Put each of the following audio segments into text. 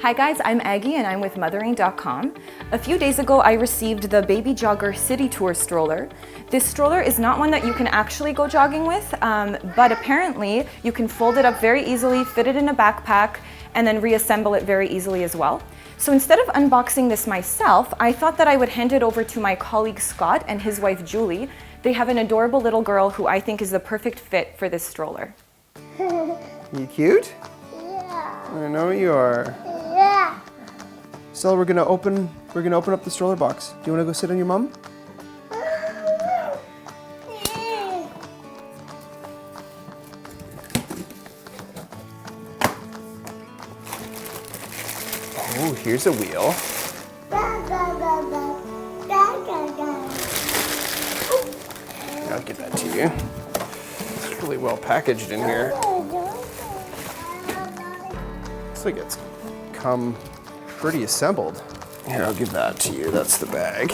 Hi guys, I'm Aggie and I'm with Mothering.com. A few days ago I received the Baby Jogger City Tour stroller. This stroller is not one that you can actually go jogging with, but apparently you can fold it up very easily, fit it in a backpack, and then reassemble it very easily as well. So instead of unboxing this myself, I thought that I would hand it over to my colleague Scott and his wife Julie. They have an adorable little girl who I think is the perfect fit for this stroller. You cute? Yeah. I know you are. Yeah. Stella, we're gonna open up the stroller box. Do you wanna go sit on your mom? Oh, here's a wheel. I'll get that to you. It's really well packaged in here. Looks like it's come pretty assembled. Here, I'll give that to you. That's the bag.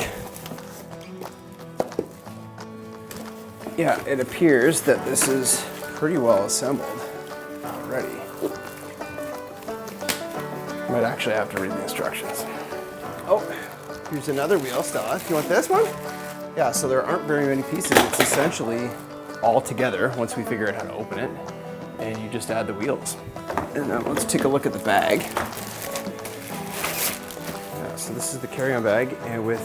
Yeah, it appears that this is pretty well assembled already. Might actually have to read the instructions. Oh, here's another wheel, Stella. Do you want this one? Yeah, so there aren't very many pieces. It's essentially all together once we figure out how to open it. And you just add the wheels. And now let's take a look at the bag. Yeah, so this is the carry-on bag and with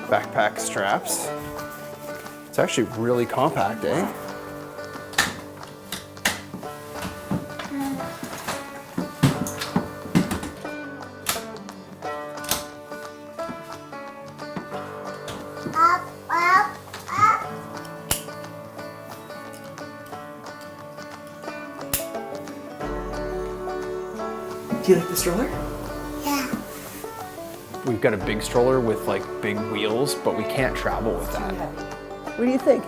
backpack straps. It's actually really compact, eh? Do you like the stroller? Yeah. We've got a big stroller with like big wheels, but we can't travel with that. What do you think?